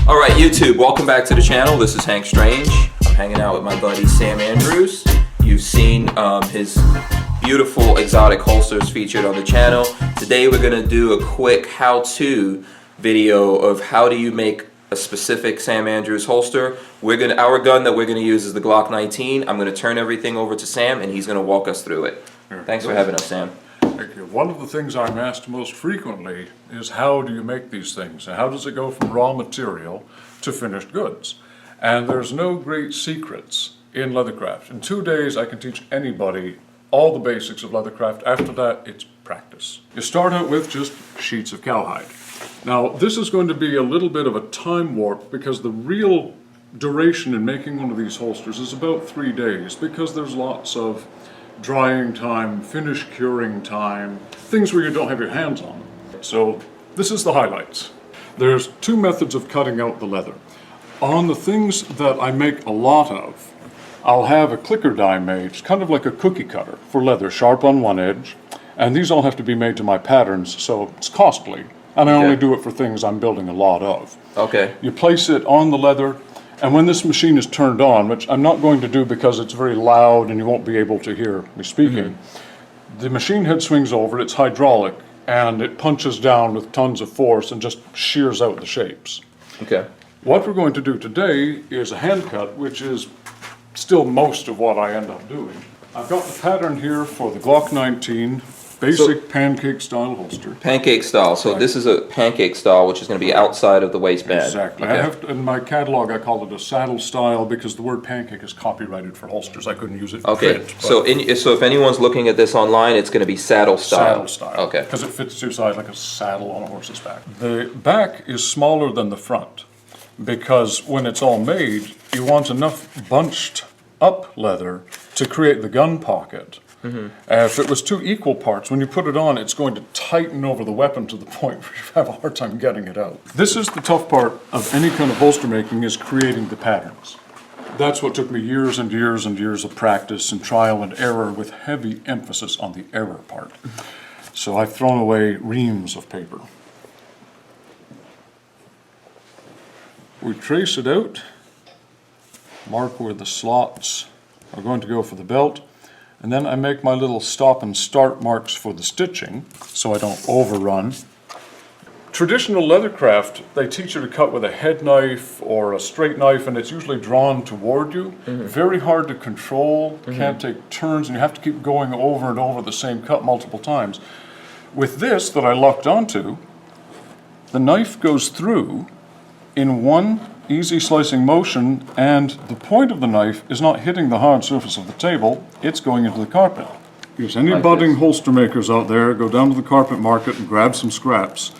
All right, YouTube, welcome back to the channel. This is Hank Strange. I'm hanging out with my buddy Sam Andrews. You've seen his beautiful exotic holsters featured on the channel. Today we're gonna do a quick how-to video of how do you make a specific Sam Andrews holster. Our gun that we're gonna use is the Glock 19. I'm gonna turn everything over to Sam and he's gonna walk us through it. Thanks for having us, Sam. Thank you. One of the things I'm asked most frequently is how do you make these things? And how does it go from raw material to finished goods? And there's no great secrets in leathercraft. In 2 days I can teach anybody all the basics of leathercraft. After that it's practice. You start out with just sheets of cowhide. Now this is going to be a little bit of a time warp because the real duration in making one of these holsters is about 3 days because there's lots of drying time, finish curing time, things where you don't have your hands on. So this is the highlights. There's two methods of cutting out the leather. On the things that I make a lot of, I'll have a clicker die made. It's kind of like a cookie cutter for leather, sharp on one edge. And these all have to be made to my patterns, so it's costly. And I only do it for things I'm building a lot of. Okay. You place it on the leather, and when this machine is turned on, which I'm not going to do because it's very loud and you won't be able to hear me speaking, the machine head swings over, it's hydraulic, and it punches down with tons of force and just shears out the shapes. Okay. What we're going to do today is a hand cut, which is still most of what I end up doing. I've got the pattern here for the Glock 19 basic pancake style holster. Pancake style. So this is a pancake style, which is going to be outside of the waistband. Exactly. Okay. In my catalog, I call it a saddle style because the word pancake is copyrighted for holsters. I couldn't use it for Okay. print. So if anyone's looking at this online, it's going to be saddle style. Saddle style. Okay. Because it fits two sides like a saddle on a horse's back. The back is smaller than the front because when it's all made, you want enough bunched up leather to create the gun pocket. If it was two equal parts, when you put it on, it's going to tighten over the weapon to the point where you have a hard time getting it out. This is the tough part of any kind of holster making, is creating the patterns. That's what took me years and years and years of practice and trial and error with heavy emphasis on the error part. So I've thrown away reams of paper. We trace it out, mark where the slots are going to go for the belt, and then I make my little stop and start marks for the stitching so I don't overrun. Traditional leathercraft, they teach you to cut with a head knife or a straight knife, and it's usually drawn toward you. Very hard to control, can't take turns, and you have to keep going over and over the same cut multiple times. With this that I locked onto, the knife goes through in one easy slicing motion, and the point of the knife is not hitting the hard surface of the table, it's going into the carpet. If any budding holster makers out there, go down to the carpet market and grab some scraps,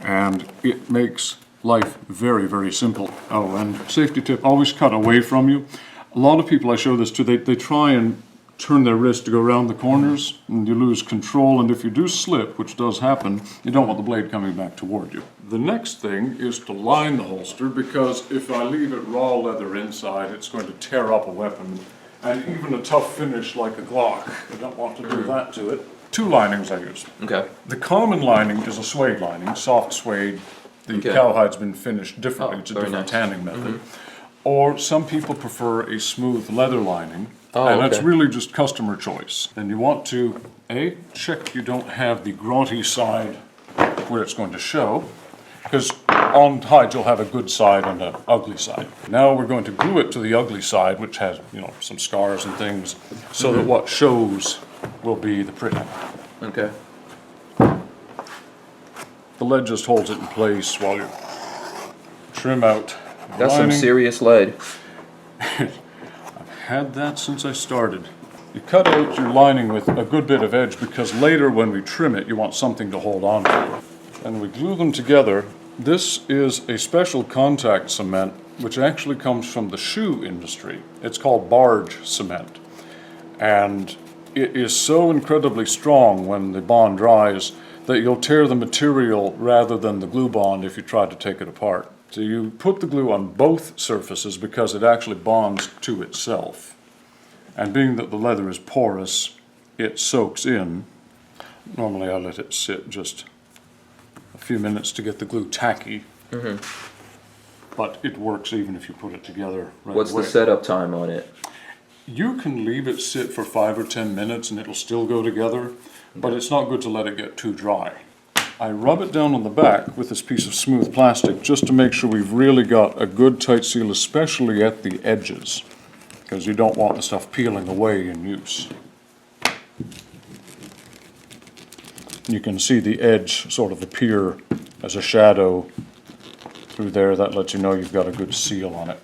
and it makes life very, very simple. Oh, and safety tip, always cut away from you. A lot of people I show this to, they try and turn their wrist to go around the corners, and you lose control, and if you do slip, which does happen, you don't want the blade coming back toward you. The next thing is to line the holster, because if I leave it raw leather inside, it's going to tear up a weapon, and even a tough finish like a Glock, I don't want to do that to it. Two linings I use. Okay. The common lining is a suede lining, soft suede. The cowhide's been finished differently, it's a different tanning method. Or some people prefer a smooth leather lining. And that's really just customer choice. And you want to, check you don't have the grotty side where it's going to show, because on hide you'll have a good side and an ugly side. Now we're going to glue it to the ugly side, which has, some scars and things, so that what shows will be the pretty. Okay. The lead just holds it in place while you trim out the That's some lining. serious lead. Had that since I started. You cut out your lining with a good bit of edge because later when we trim it you want something to hold on to. And we glue them together. This is a special contact cement which actually comes from the shoe industry. It's called barge cement. And it is so incredibly strong when the bond dries that you'll tear the material rather than the glue bond if you try to take it apart. So you put the glue on both surfaces because it actually bonds to itself. And being that the leather is porous, it soaks in. Normally I let it sit just a few minutes to get the glue tacky. but it works even if you put it together right What's away. the setup time on it? You can leave it sit for 5 or 10 minutes and it'll still go together, but it's not good to let it get too dry. I rub it down on the back with this piece of smooth plastic just to make sure we've really got a good tight seal, especially at the edges, because you don't want the stuff peeling away in use. You can see the edge sort of appear as a shadow through there. That lets you know you've got a good seal on it.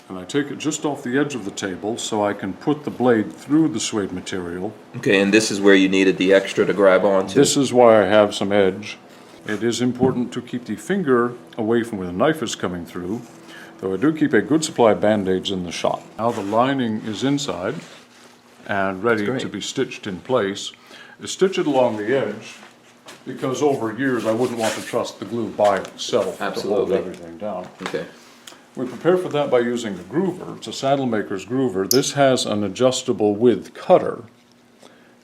And I take it just off the edge of the table so I can put the blade through the suede material. Okay, and this is where you needed the extra to grab onto. This is why I have some edge. It is important to keep the finger away from where the knife is coming through, though I do keep a good supply of band-aids in the shop. Now the lining is inside and ready to be stitched in place. I stitch it along the edge because over years I wouldn't want to trust the glue by itself to hold everything down. Okay. We prepare for that by using a groover. It's a saddle maker's groover. This has an adjustable width cutter,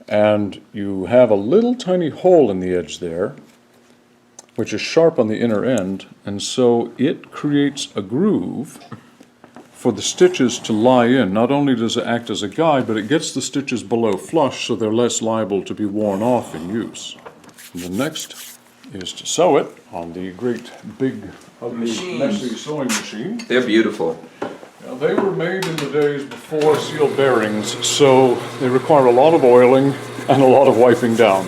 and you have a little tiny hole in the edge there, which is sharp on the inner end, and so it creates a groove for the stitches to lie in. Not only does it act as a guide, but it gets the stitches below flush so they're less liable to be worn off in use. And the next is to sew it on the great big ugly messy sewing machine. They're beautiful. Now, they were made in the days before sealed bearings, so they require a lot of oiling and a lot of wiping down.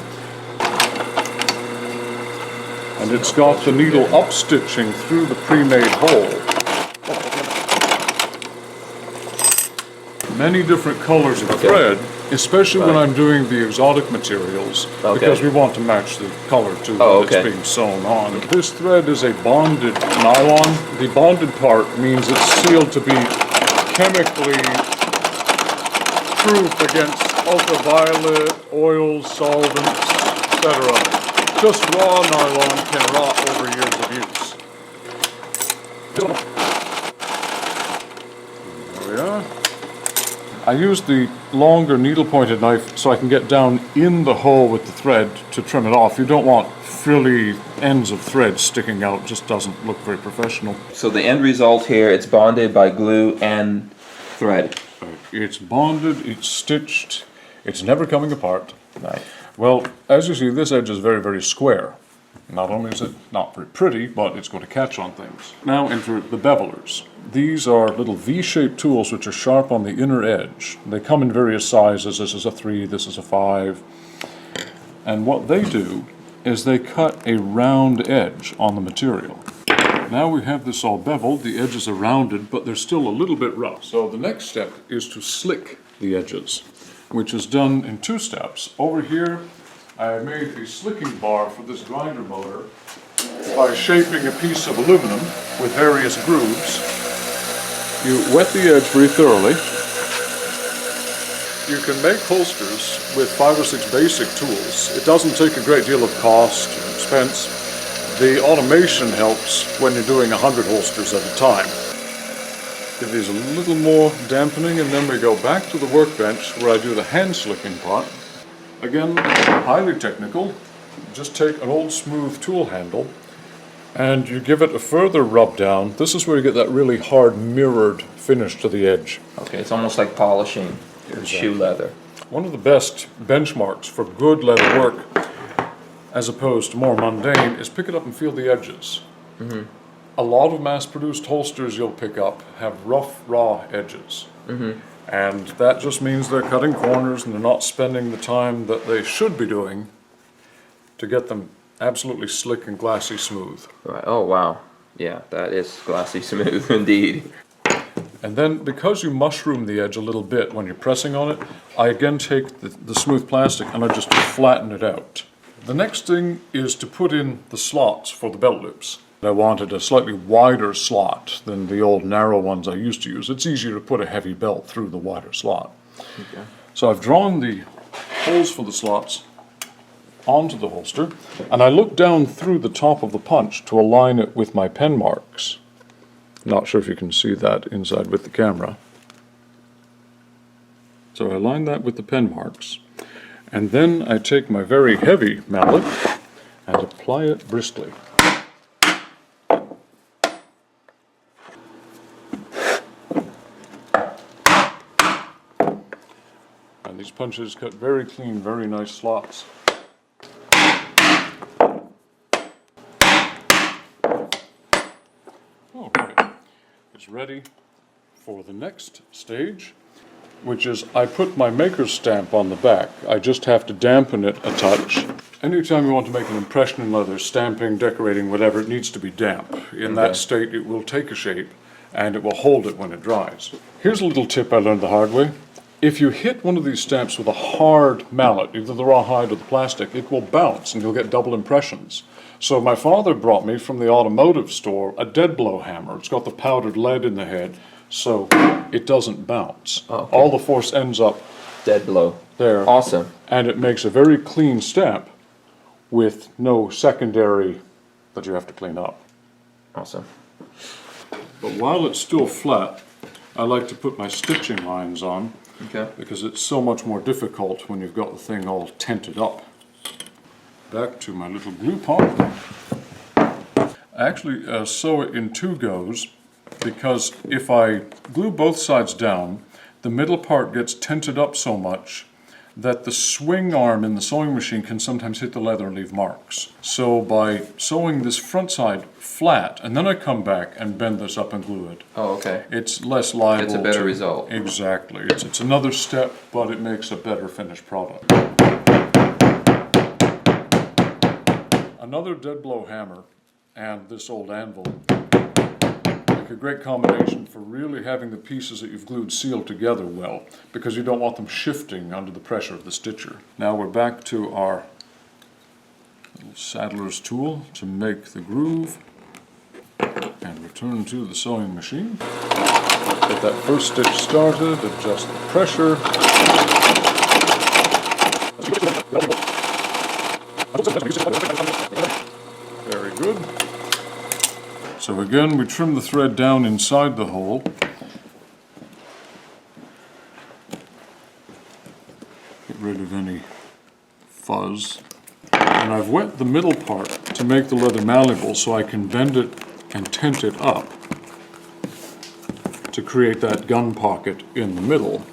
And it's got the needle upstitching through the pre-made hole. Many different colors of thread, especially when I'm doing the exotic materials, because we want to match the color to that's being sewn on. This thread is a bonded nylon. The bonded part means it's sealed to be chemically proof against ultraviolet, oils, solvents, etc. Just raw nylon can rot over years of use. There we are. I use the longer needle-pointed knife so I can get down in the hole with the thread to trim it off. You don't want frilly ends of thread sticking out. It just doesn't look very professional. So the end result here, it's bonded by glue and thread. It's bonded, it's stitched, it's never coming apart. Right. Well, as you see, this edge is very, very square. Not only is it not very pretty, but it's going to catch on things. Now enter the bevelers. These are little V-shaped tools which are sharp on the inner edge. They come in various sizes. This is a 3, this is a 5. And what they do is they cut a round edge on the material. Now we have this all beveled, the edges are rounded, but they're still a little bit rough. So the next step is to slick the edges, which is done in 2 steps. Over here, I made a slicking bar for this grinder motor by shaping a piece of aluminum with various grooves. You wet the edge very thoroughly. You can make holsters with 5 or 6 basic tools. It doesn't take a great deal of cost or expense. The automation helps when you're doing 100 holsters at a time. Give these a little more dampening, and then we go back to the workbench where I do the hand slicking part. Again, highly technical. Just take an old smooth tool handle and you give it a further rub down. This is where you get that really hard mirrored finish to the edge. Okay, it's almost like polishing shoe leather. One of the best benchmarks for good leather work, as opposed to more mundane, is pick it up and feel the edges. Mm-hmm. A lot of mass-produced holsters you'll pick up have rough, raw edges. Mm-hmm. And that just means they're cutting corners and they're not spending the time that they should be doing to get them absolutely slick and glassy smooth. Right. Oh, wow. Yeah, that is glassy smooth indeed. And then, because you mushroom the edge a little bit when you're pressing on it, I again take the smooth plastic and I just flatten it out. The next thing is to put in the slots for the belt loops. I wanted a slightly wider slot than the old narrow ones I used to use. It's easier to put a heavy belt through the wider slot. Okay. So I've drawn the holes for the slots onto the holster, and I look down through the top of the punch to align it with my pen marks. Not sure if you can see that inside with the camera. So I align that with the pen marks, and then I take my very heavy mallet and apply it briskly. These punches cut very clean, very nice slots. Okay, it's ready for the next stage, which is I put my maker's stamp on the back. I just have to dampen it a touch. Anytime you want to make an impression in leather, stamping, decorating, whatever, it needs to be damp. In that state, it will take a shape and it will hold it when it dries. Here's a little tip I learned the hard way. If you hit one of these stamps with a hard mallet, either the rawhide or the plastic, it will bounce and you'll get double impressions. So my father brought me from the automotive store a dead blow hammer. It's got the powdered lead in the head, so it doesn't bounce. Oh, okay. All the force ends up Dead blow. there. Awesome. And it makes a very clean stamp with no secondary that you have to clean up. Awesome. But while it's still flat, I like to put my stitching lines on. Okay. Because it's so much more difficult when you've got the thing all tented up. Back to my little glue pot. I actually sew it in 2 goes because if I glue both sides down, the middle part gets tented up so much that the swing arm in the sewing machine can sometimes hit the leather and leave marks. So by sewing this front side flat, and then I come back and bend this up and glue it, Oh, okay. it's less liable. It's a better result. Exactly. It's another step, but it makes a better finished product. Another dead blow hammer and this old anvil make a great combination for really having the pieces that you've glued sealed together well, because you don't want them shifting under the pressure of the stitcher. Now we're back to our little saddler's tool to make the groove and return to the sewing machine. Get that first stitch started, adjust the pressure. Very good. So again, we trim the thread down inside the hole. Get rid of any fuzz. And I've wet the middle part to make the leather malleable so I can bend it and tent it up to create that gun pocket in the middle.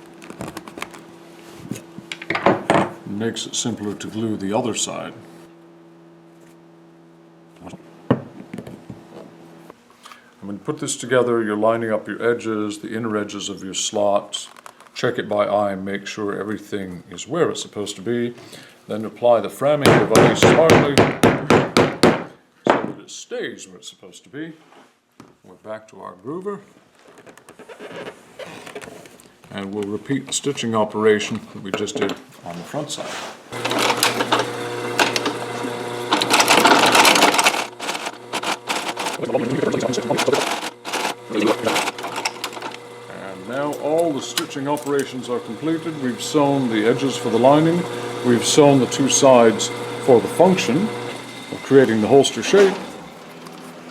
It makes it simpler to glue the other side. When you put this together, you're lining up your edges, the inner edges of your slots. Check it by eye and make sure everything is where it's supposed to be. Then apply the framing device smartly so that it stays where it's supposed to be. We're back to our groover. And we'll repeat the stitching operation that we just did on the front side. And now all the stitching operations are completed. We've sewn the edges for the lining. We've sewn the 2 sides for the function of creating the holster shape.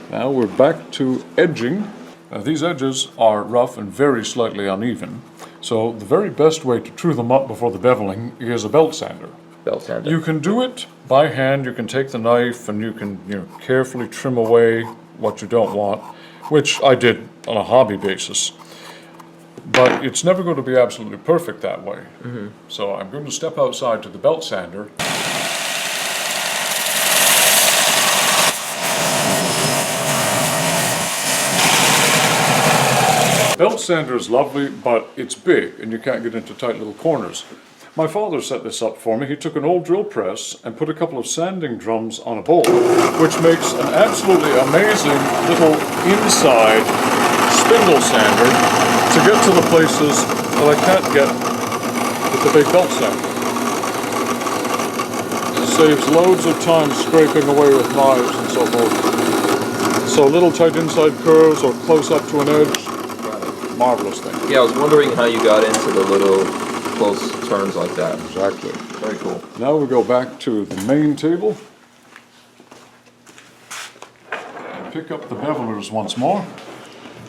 Now we're back to edging. Now these edges are rough and very slightly uneven. So the very best way to true them up before the beveling is a belt sander. Belt sander. You can do it by hand. You can take the knife and you can carefully trim away what you don't want, which I did on a hobby basis. But it's never going to be absolutely perfect that way. Mm-hmm. So I'm going to step outside to the belt sander. Belt sander is lovely, but it's big and you can't get into tight little corners. My father set this up for me. He took an old drill press and put a couple of sanding drums on a bowl, which makes an absolutely amazing little inside spindle sander to get to the places that I can't get with the big belt sander. It saves loads of time scraping away with knives and so forth. So little tight inside curves or close up to an edge, marvelous thing. Yeah, I was wondering how you got into the little close turns like that. Exactly. Very cool. Now we go back to the main table and pick up the bevelers once more,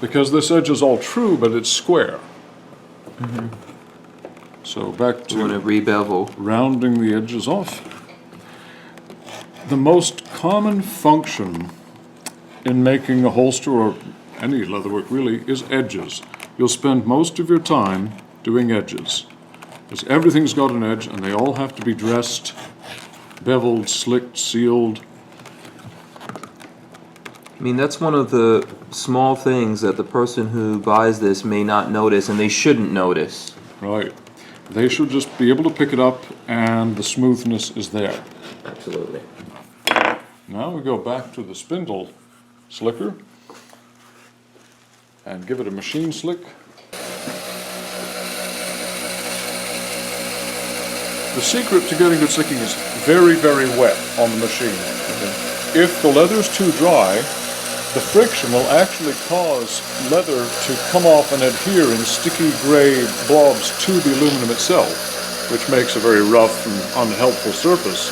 because this edge is all true, but it's square. Mm-hmm. So back to re-bevel. Rounding the edges off. The most common function in making a holster or any leatherwork really is edges. You'll spend most of your time doing edges. Because everything's got an edge, and they all have to be dressed, beveled, slicked, sealed. I mean, that's one of the small things that the person who buys this may not notice, and they shouldn't notice. Right. They should just be able to pick it up, and the smoothness is there. Absolutely. Now we go back to the spindle slicker and give it a machine slick. The secret to getting good slicking is very, very wet on the machine. If the leather's too dry, the friction will actually cause leather to come off and adhere in sticky gray blobs to the aluminum itself, which makes a very rough and unhelpful surface.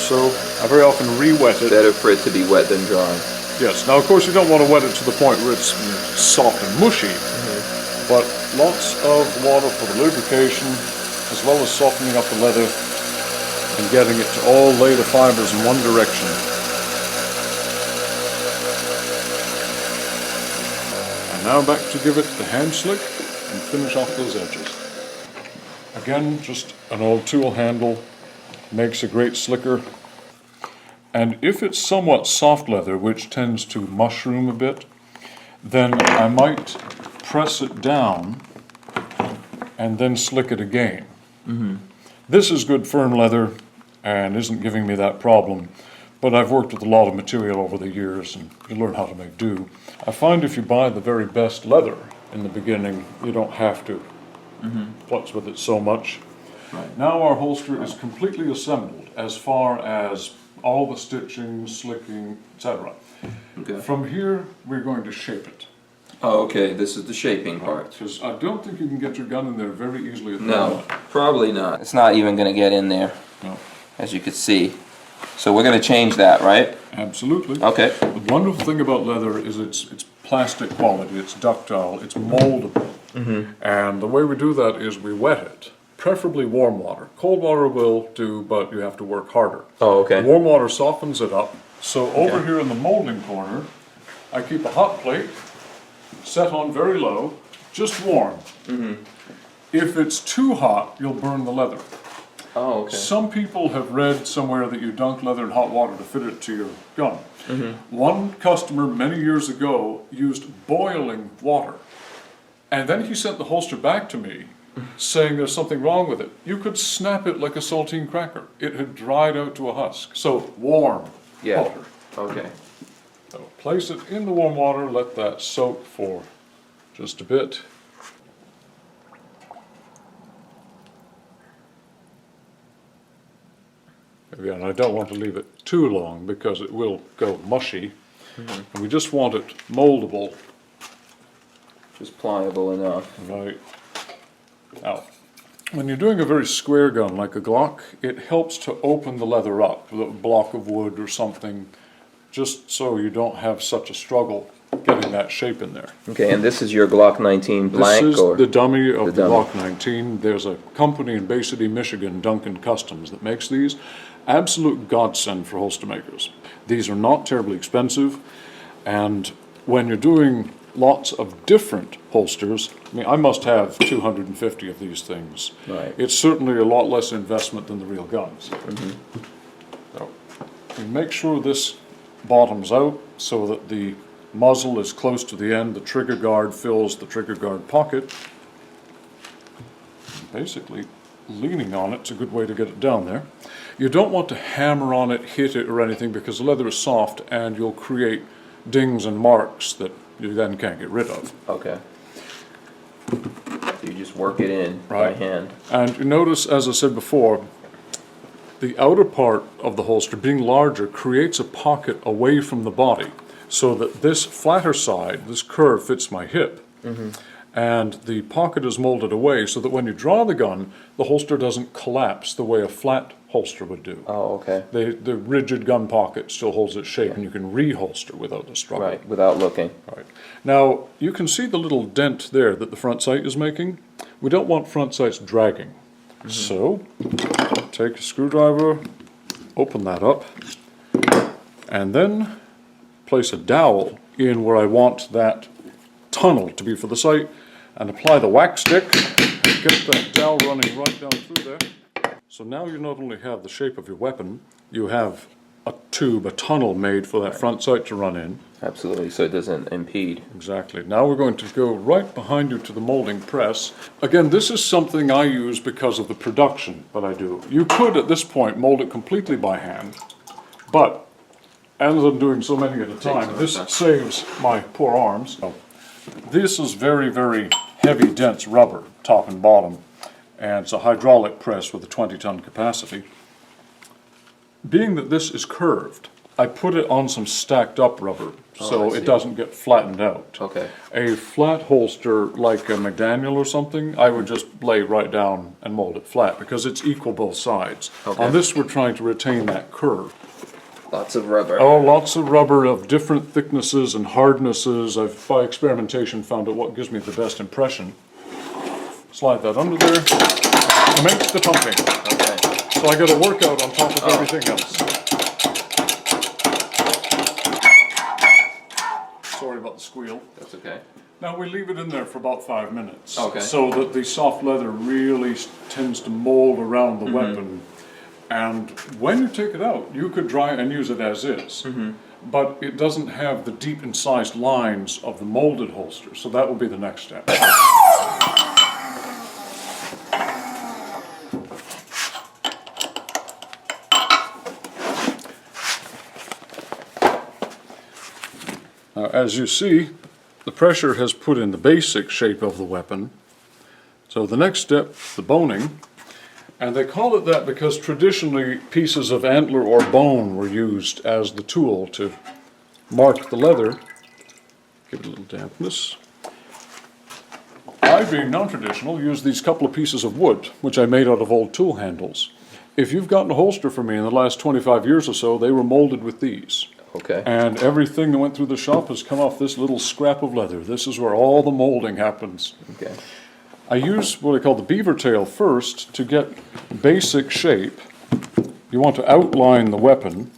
So I very often re-wet it. Better for it to be wet than dry. Yes, now of course you don't want to wet it to the point where it's soft and mushy, but lots of water for the lubrication, as well as softening up the leather and getting it to all lay the fibers in one direction. And now back to give it the hand slick and finish off those edges. Again, just an old tool handle makes a great slicker. And if it's somewhat soft leather, which tends to mushroom a bit, then I might press it down and then slick it again. This is good firm leather and isn't giving me that problem, but I've worked with a lot of material over the years and you learn how to make do. I find if you buy the very best leather in the beginning, you don't have to futz with it so much. Right. Now our holster is completely assembled as far as all the stitching, slicking, etc. Okay. From here, we're going to shape it. Oh, okay. This is the shaping part. Because I don't think you can get your gun in there very easily at the No, moment. probably not. It's not even going to get in there, No. as you can see. So we're going to change that, right? Absolutely. Okay. The wonderful thing about leather is its plastic quality, it's ductile, it's moldable. And the way we do that is we wet it, preferably warm water. Cold water will do, but you have to work harder. Oh, okay. Warm water softens it up. So over here in the molding corner, I keep a hot plate set on very low, just warm. If it's too hot, you'll burn the leather. Oh, okay. Some people have read somewhere that you dunk leather in hot water to fit it to your gun. One customer many years ago used boiling water, and then he sent the holster back to me saying there's something wrong with it. You could snap it like a saltine cracker. It had dried out to a husk. So warm water. Okay. So place it in the warm water, let that soak for just a bit. Again, I don't want to leave it too long because it will go mushy. And we just want it moldable. Just pliable enough. Right. Now, when you're doing a very square gun like a Glock, it helps to open the leather up with a block of wood or something, just so you don't have such a struggle getting that shape in there. Okay, and this is your Glock 19 blank? This is or the dummy of the dummy. Glock 19. There's a company in Bay City, Michigan, Duncan Customs, that makes these. Absolute godsend for holster makers. These are not terribly expensive, and when you're doing lots of different holsters, I mean, I must have 250 of these things. Right. It's certainly a lot less investment than the real guns. So, we make sure this bottoms out so that the muzzle is close to the end, the trigger guard fills the trigger guard pocket. Basically, leaning on it's a good way to get it down there. You don't want to hammer on it, hit it or anything, because the leather is soft and you'll create dings and marks that you then can't get rid of. Okay. So you just work it in by hand. And you notice, as I said before, the outer part of the holster being larger creates a pocket away from the body, so that this flatter side, this curve, fits my hip. And the pocket is molded away so that when you draw the gun, the holster doesn't collapse the way a flat holster would do. Oh, okay. The rigid gun pocket still holds its shape, and you can reholster without a struggle. Right, without looking. Right. Now, you can see the little dent there that the front sight is making. We don't want front sights dragging. So, take a screwdriver, open that up, and then place a dowel in where I want that tunnel to be for the sight, and apply the wax stick get that dowel running right down through there. So now you not only have the shape of your weapon, you have a tube, a tunnel made for that front sight to run in. Absolutely, so it doesn't impede. Exactly. Now we're going to go right behind you to the molding press. Again, this is something I use because of the production that I do. You could, at this point, mold it completely by hand, but as I'm doing so many at a time, this saves my poor arms. So, this is very, very heavy, dense rubber, top and bottom, and it's a hydraulic press with a 20-ton capacity. Being that this is curved, I put it on some stacked up rubber so it doesn't get flattened out. Okay. A flat holster like a McDaniel or something, I would just lay right down and mold it flat because it's equal both sides. Okay. On this we're trying to retain that curve. Lots of rubber. Oh, lots of rubber of different thicknesses and hardnesses. I've, by experimentation, found out what gives me the best impression. Slide that under there. Commence the pumping. Okay. So I got a workout on top of everything else. Sorry about the squeal. That's okay. Now we leave it in there for about 5 minutes. Okay. So that the soft leather really tends to mold around the weapon. And when you take it out, you could dry and use it as is. But it doesn't have the deep incised lines of the molded holster. So that will be the next step. Now, as you see, the pressure has put in the basic shape of the weapon. So the next step, the boning, and they call it that because traditionally pieces of antler or bone were used as the tool to mark the leather. Give it a little dampness. I, being non-traditional, use these couple of pieces of wood, which I made out of old tool handles. If you've gotten a holster from me in the last 25 years or so, they were molded with these. Okay. And everything that went through the shop has come off this little scrap of leather. This is where all the molding happens. Okay. I use what I call the beaver tail first to get basic shape. You want to outline the weapon.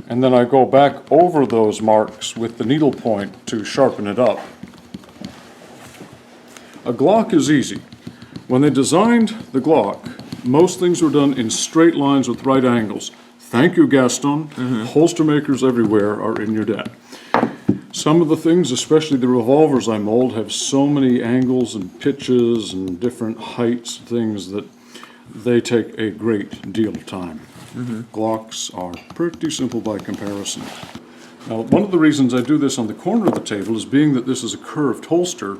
And then I go back over those marks with the needle point to sharpen it up. A Glock is easy. When they designed the Glock, most things were done in straight lines with right angles. Thank you, Gaston. Holster makers everywhere are in your debt. Some of the things, especially the revolvers I mold, have so many angles and pitches and different heights, things that they take a great deal of time. Glocks are pretty simple by comparison. Now, one of the reasons I do this on the corner of the table is being that this is a curved holster,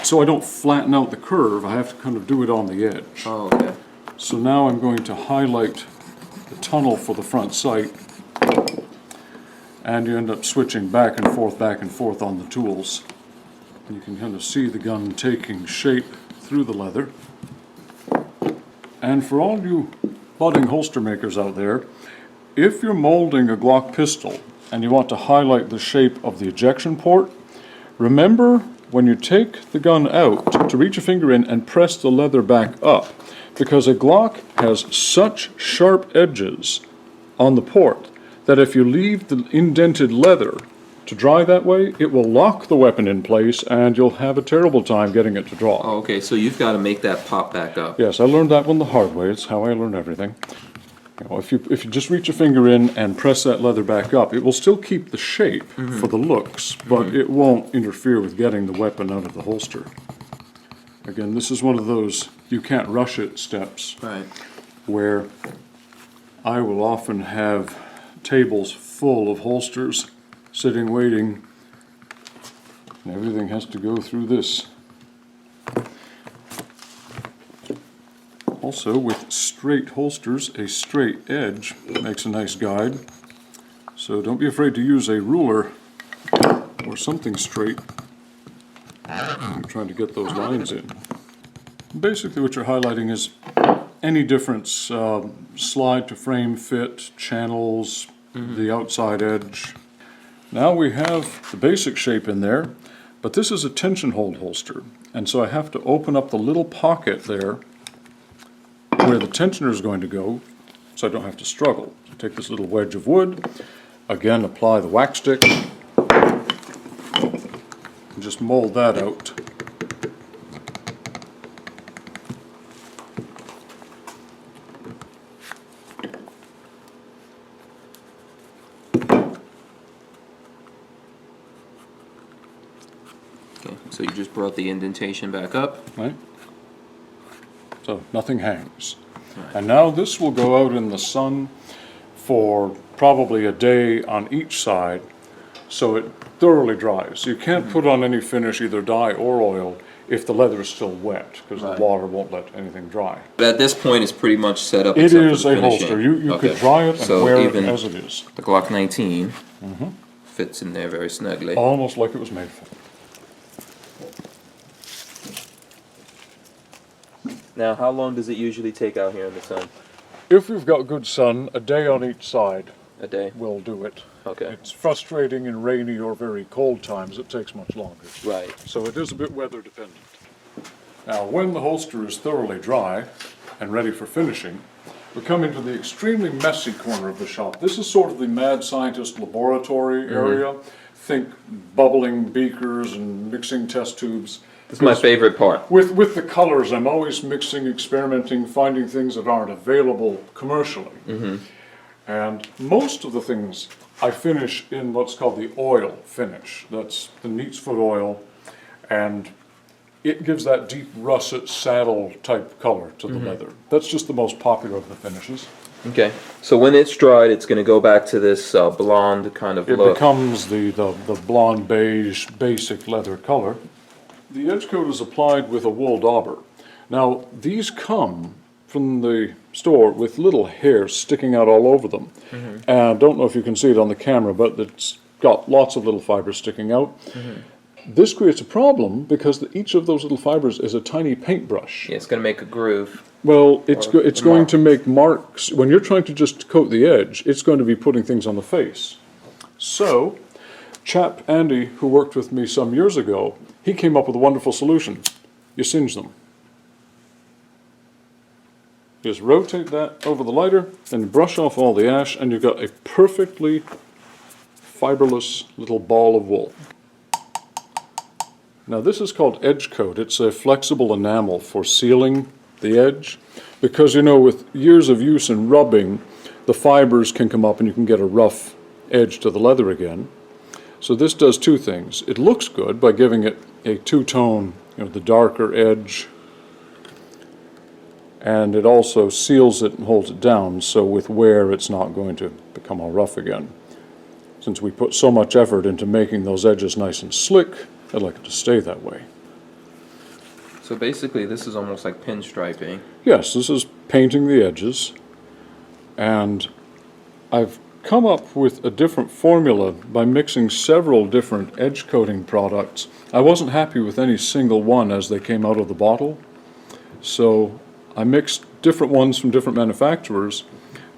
so I don't flatten out the curve, I have to kind of do it on the edge. Oh, okay. So now I'm going to highlight the tunnel for the front sight, and you end up switching back and forth on the tools. And you can kind of see the gun taking shape through the leather. And for all you budding holster makers out there, if you're molding a Glock pistol and you want to highlight the shape of the ejection port, remember when you take the gun out to reach your finger in and press the leather back up, because a Glock has such sharp edges on the port that if you leave the indented leather to dry that way, it will lock the weapon in place and you'll have a terrible time getting it to draw. Oh, okay, so you've got to make that pop back up. Yes, I learned that one the hard way. It's how I learned everything. You know, if you just reach your finger in and press that leather back up, it will still keep the shape for the looks, but it won't interfere with getting the weapon out of the holster. Again, this is one of those you can't rush it steps, Right. where I will often have tables full of holsters sitting waiting, and everything has to go through this. Also, with straight holsters, a straight edge makes a nice guide, so don't be afraid to use a ruler or something straight. I'm trying to get those lines in. Basically what you're highlighting is any difference, slide to frame fit, channels, the outside edge. Now we have the basic shape in there, but this is a tension hold holster, and so I have to open up the little pocket there where the tensioner is going to go, so I don't have to struggle. So take this little wedge of wood, again apply the wax stick, and just mold that out. Okay, so you just brought the indentation back up. Right? So nothing hangs. Right. And now this will go out in the sun for probably a day on each side, so it thoroughly dries. You can't put on any finish, either dye or oil, if the leather is still wet, because the water won't let anything dry. But at this point, it's pretty much set up. It is a holster. You could dry it and so wear even it as it is. The Glock 19 fits in there very snugly. Almost like it was made for. Now, how long does it usually take out here in the sun? If we've got good sun, a day on each side A day? will do it. Okay. It's frustrating in rainy or very cold times. It takes much longer. Right. So it is a bit weather dependent. Now, when the holster is thoroughly dry and ready for finishing, we come into the extremely messy corner of the shop. This is sort of the mad scientist laboratory area. Think bubbling beakers and mixing test tubes. This is my favorite part. With the colors, I'm always mixing, experimenting, finding things that aren't available commercially. And most of the things I finish in what's called the oil finish. That's the neat's foot oil, and it gives that deep russet saddle type color to the leather. That's just the most popular of the finishes. Okay, so when it's dried, it's going to go back to this blonde kind of It look. becomes the blonde beige basic leather color. The edge coat is applied with a wool dauber. Now, these come from the store with little hairs sticking out all over them. And I don't know if you can see it on the camera, but it's got lots of little fibers sticking out. This creates a problem because each of those little fibers is a tiny paintbrush. Yeah, it's going to make a groove. Well, it's going to make marks. When you're trying to just coat the edge, it's going to be putting things on the face. So, chap Andy, who worked with me some years ago, he came up with a wonderful solution. You singe them. Just rotate that over the lighter, then brush off all the ash, and you've got a perfectly fiberless little ball of wool. Now this is called edge coat. It's a flexible enamel for sealing the edge, because you know, with years of use and rubbing, the fibers can come up and you can get a rough edge to the leather again. So this does two things. It looks good by giving it a two-tone, the darker edge, and it also seals it and holds it down, so with wear it's not going to become all rough again. Since we put so much effort into making those edges nice and slick, I'd like it to stay that way. So basically this is almost like pinstriping. Yes, this is painting the edges, and I've come up with a different formula by mixing several different edge coating products. I wasn't happy with any single one as they came out of the bottle, so I mixed different ones from different manufacturers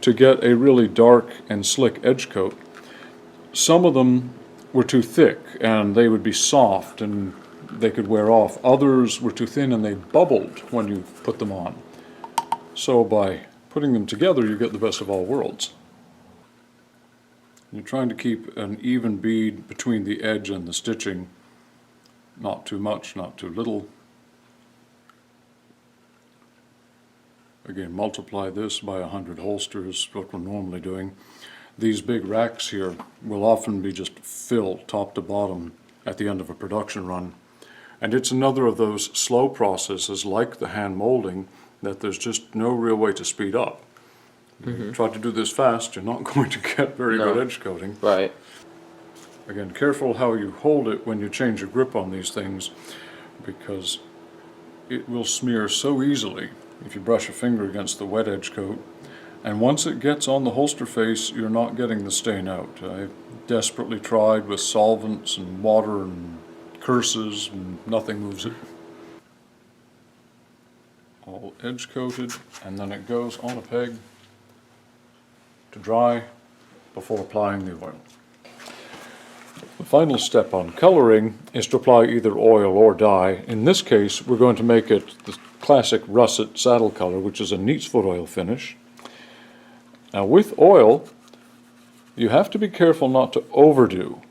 to get a really dark and slick edge coat. Some of them were too thick and they would be soft and they could wear off. Others were too thin and they bubbled when you put them on. So by putting them together, you get the best of all worlds. You're trying to keep an even bead between the edge and the stitching. Not too much, not too little. Again, multiply this by 100 holsters, what we're normally doing. These big racks here will often be just filled top to bottom at the end of a production run. And it's another of those slow processes like the hand molding that there's just no real way to speed up. You try to do this fast, you're not going to get very good edge coating. Right. Again, careful how you hold it when you change your grip on these things, because it will smear so easily if you brush a finger against the wet edge coat. And once it gets on the holster face, you're not getting the stain out. I've desperately tried with solvents and water and curses, and nothing moves it. All edge coated, and then it goes on a peg to dry before applying the oil. The final step on coloring is to apply either oil or dye. In this case, we're going to make it the classic russet saddle color, which is a neat's foot oil finish. Now with oil, you have to be careful not to overdo.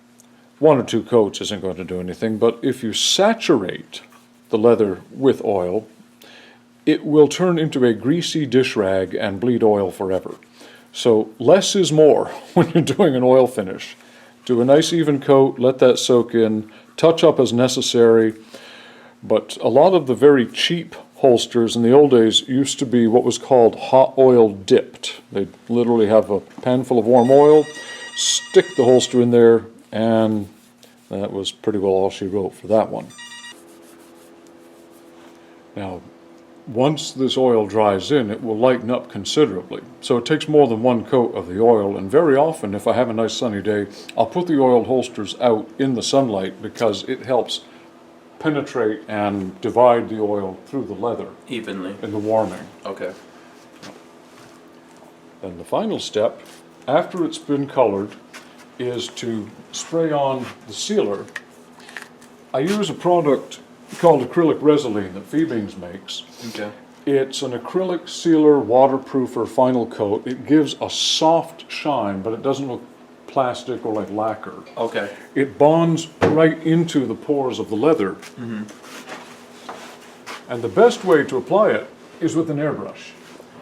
1 or 2 coats isn't going to do anything, but if you saturate the leather with oil, it will turn into a greasy dish rag and bleed oil forever. So less is more when you're doing an oil finish. Do a nice even coat, let that soak in, touch up as necessary. But a lot of the very cheap holsters in the old days used to be what was called hot oil dipped. They'd literally have a pan full of warm oil, stick the holster in there, and that was pretty well all she wrote for that one. Now, once this oil dries in, it will lighten up considerably. So it takes more than 1 coat of the oil, and very often, if I have a nice sunny day, I'll put the oiled holsters out in the sunlight because it helps penetrate and divide the oil through the leather Evenly. in the warming. Okay. Then the final step, after it's been colored, is to spray on the sealer. I use a product called acrylic resin that Beveling makes. Okay. It's an acrylic sealer, waterproofer final coat. It gives a soft shine, but it doesn't look plastic or like lacquer. Okay. It bonds right into the pores of the leather. And the best way to apply it is with an airbrush.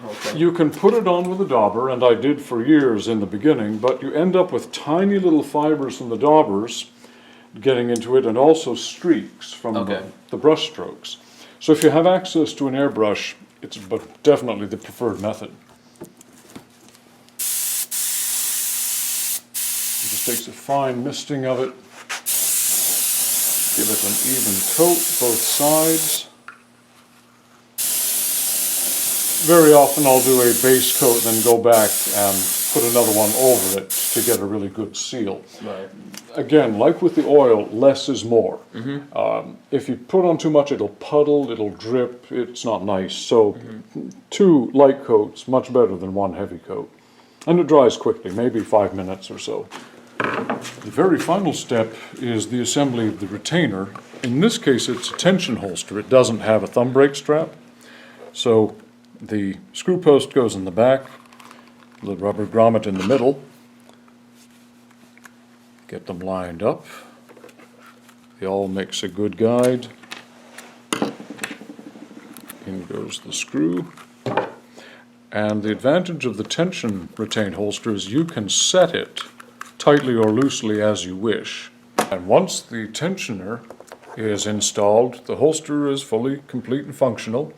Okay. You can put it on with a dauber, and I did for years in the beginning, but you end up with tiny little fibers from the daubers getting into it, and also streaks from the brush strokes. So if you have access to an airbrush, it's definitely the preferred method. It just takes a fine misting of it, give it an even coat both sides. Very often I'll do a base coat, then go back and put another one over it to get a really good seal. Right. Again, like with the oil, less is more. If you put on too much, it'll puddle, it'll drip, it's not nice. So 2 light coats, much better than 1 heavy coat. And it dries quickly, maybe 5 minutes or so. The very final step is the assembly of the retainer. In this case, it's a tension holster. It doesn't have a thumb brake strap. So the screw post goes in the back, the rubber grommet in the middle. Get them lined up. The awl makes a good guide. In goes the screw. And the advantage of the tension retained holster is you can set it tightly or loosely as you wish. And once the tensioner is installed, the holster is fully complete and functional.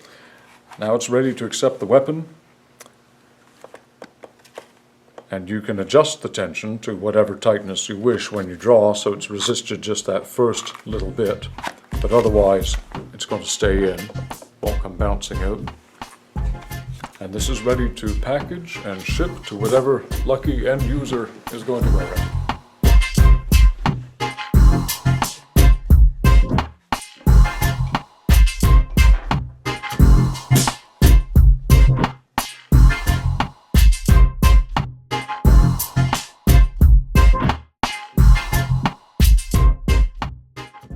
Now it's ready to accept the weapon, and you can adjust the tension to whatever tightness you wish when you draw, so it's resisted just that first little bit, but otherwise it's going to stay in, won't come bouncing out. And this is ready to package and ship to whatever lucky end user is going to wear it.